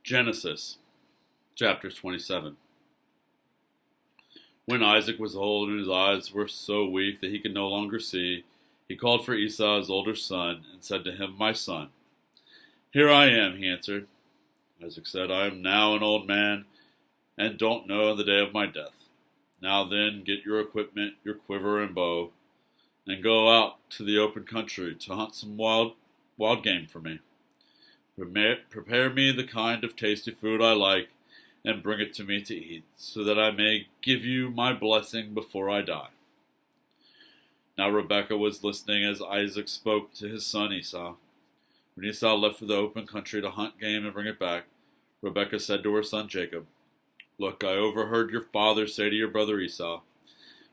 Genesis chapter 27. When Isaac was old and his eyes were so weak that he could no longer see, he called for Esau, his older son, and said to him, "My son." "Here I am," he answered. Isaac said, "I am now an old man and don't know the day of my death. Now then, get your equipment, your quiver and bow, and go out to the open country to hunt some wild game for me. Prepare me the kind of tasty food I like, and bring it to me to eat, so that I may give you my blessing before I die." Now Rebekah was listening as Isaac spoke to his son Esau. When Esau left for the open country to hunt game and bring it back, Rebekah said to her son Jacob, "Look, I overheard your father say to your brother Esau,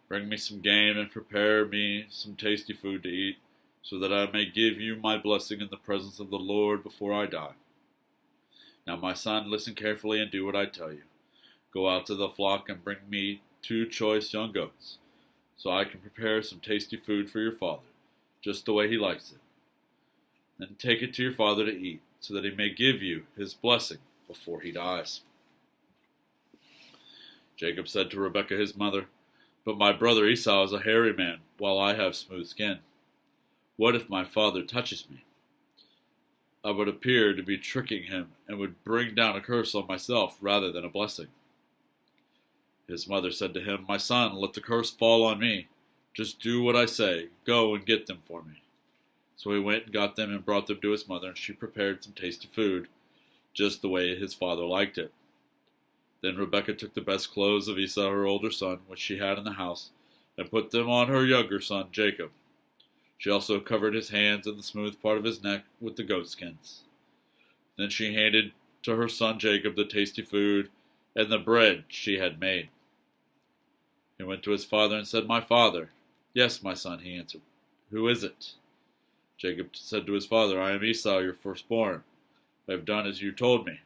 'Bring me some game and prepare me some tasty food to eat, so that I may give you my blessing in the presence of the Lord before I die.' Now, my son, listen carefully and do what I tell you. Go out to the flock and bring me 2 choice young goats, so I can prepare some tasty food for your father, just the way he likes it. Then take it to your father to eat, so that he may give you his blessing before he dies." Jacob said to Rebekah his mother, "But my brother Esau is a hairy man, while I have smooth skin. What if my father touches me? I would appear to be tricking him and would bring down a curse on myself rather than a blessing." His mother said to him, "My son, let the curse fall on me. Just do what I say. Go and get them for me." So he went and got them and brought them to his mother, and she prepared some tasty food, just the way his father liked it. Then Rebekah took the best clothes of Esau, her older son, which she had in the house, and put them on her younger son, Jacob. She also covered his hands and the smooth part of his neck with the goatskins. Then she handed to her son Jacob the tasty food and the bread she had made. He went to his father and said, "My father." "Yes, my son," he answered. "Who is it?" Jacob said to his father, "I am Esau, your firstborn. I have done as you told me.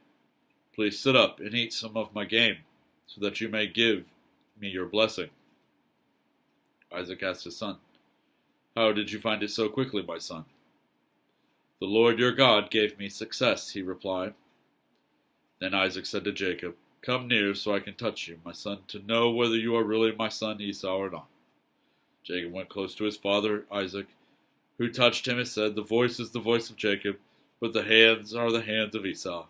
Please sit up and eat some of my game, so that you may give me your blessing." Isaac asked his son, "How did you find it so quickly, my son?" "The Lord your God gave me success," he replied. Then Isaac said to Jacob, "Come near so I can touch you, my son, to know whether you are really my son Esau or not." Jacob went close to his father Isaac, who touched him and said, "The voice is the voice of Jacob, but the hands are the hands of Esau."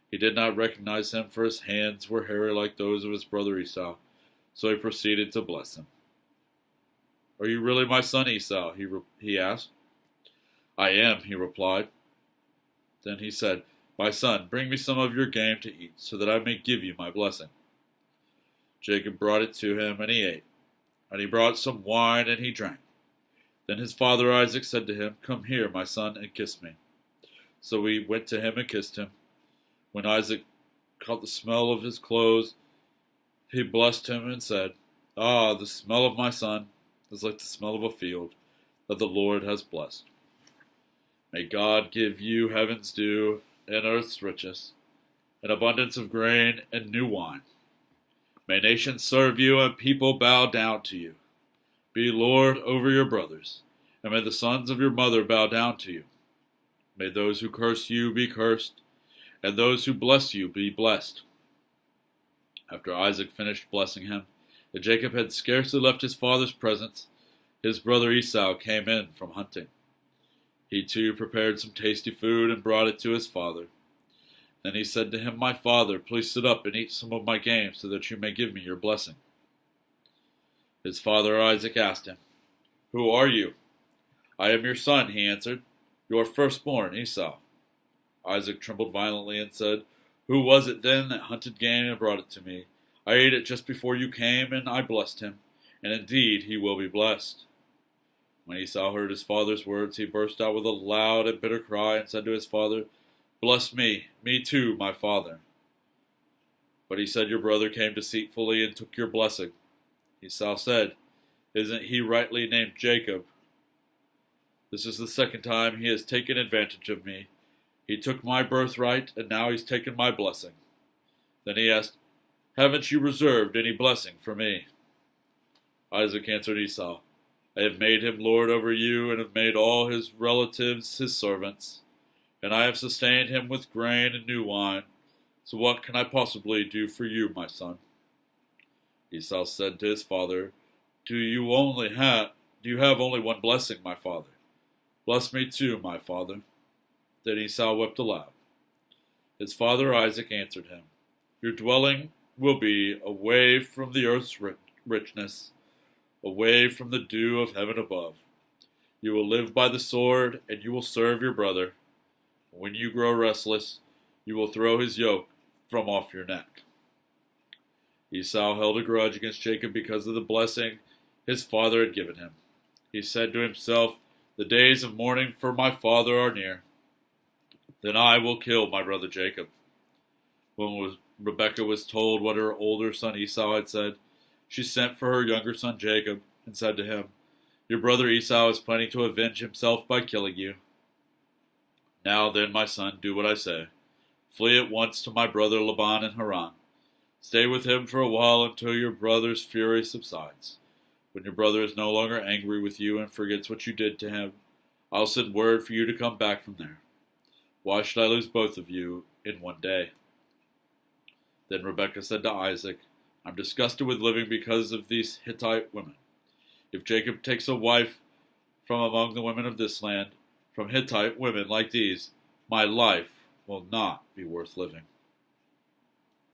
He did not recognize him, for his hands were hairy like those of his brother Esau, so he proceeded to bless him. "Are you really my son Esau?" he asked. "I am," he replied. Then he said, "My son, bring me some of your game to eat, so that I may give you my blessing." Jacob brought it to him, and he ate. And he brought some wine, and he drank. Then his father Isaac said to him, "Come here, my son, and kiss me." So he went to him and kissed him. When Isaac caught the smell of his clothes, he blessed him and said, "Ah, the smell of my son is like the smell of a field that the Lord has blessed. May God give you heaven's dew and earth's riches, an abundance of grain and new wine. May nations serve you and people bow down to you. Be Lord over your brothers, and may the sons of your mother bow down to you. May those who curse you be cursed, and those who bless you be blessed." After Isaac finished blessing him, and Jacob had scarcely left his father's presence, his brother Esau came in from hunting. He too prepared some tasty food and brought it to his father. Then he said to him, "My father, please sit up and eat some of my game, so that you may give me your blessing." His father Isaac asked him, "Who are you?" "I am your son," he answered, "your firstborn Esau." Isaac trembled violently and said, "Who was it then that hunted game and brought it to me? I ate it just before you came, and I blessed him, and indeed he will be blessed." When Esau heard his father's words, he burst out with a loud and bitter cry and said to his father, "Bless me too, my father." But he said, "Your brother came deceitfully and took your blessing." Esau said, "Isn't he rightly named Jacob? This is the second time he has taken advantage of me. He took my birthright, and now he's taken my blessing." Then he asked, "Haven't you reserved any blessing for me?" Isaac answered Esau, "I have made him lord over you, and have made all his relatives his servants, and I have sustained him with grain and new wine, So what can I possibly do for you, my son? Esau said to his father, Do you have only one blessing, my father? Bless me too, my father. Then Esau wept aloud. His father Isaac answered him, Your dwelling will be away from the earth's richness, away from the dew of heaven above. You will live by the sword, and you will serve your brother. When you grow restless, you will throw his yoke from off your neck. Esau held a grudge against Jacob because of the blessing his father had given him. He said to himself, The days of mourning for my father are near. Then I will kill my brother Jacob. When Rebekah was told what her older son Esau had said, she sent for her younger son Jacob and said to him, Your brother Esau is planning to avenge himself by killing you. Now then, my son, do what I say. Flee at once to my brother Laban in Haran. Stay with him for a while until your brother's fury subsides. When your brother is no longer angry with you and forgets what you did to him, I'll send word for you to come back from there. Why should I lose both of you in one day? Then Rebekah said to Isaac, I'm disgusted with living because of these Hittite women. If Jacob takes a wife from among the women of this land, from Hittite women like these, my life will not be worth living.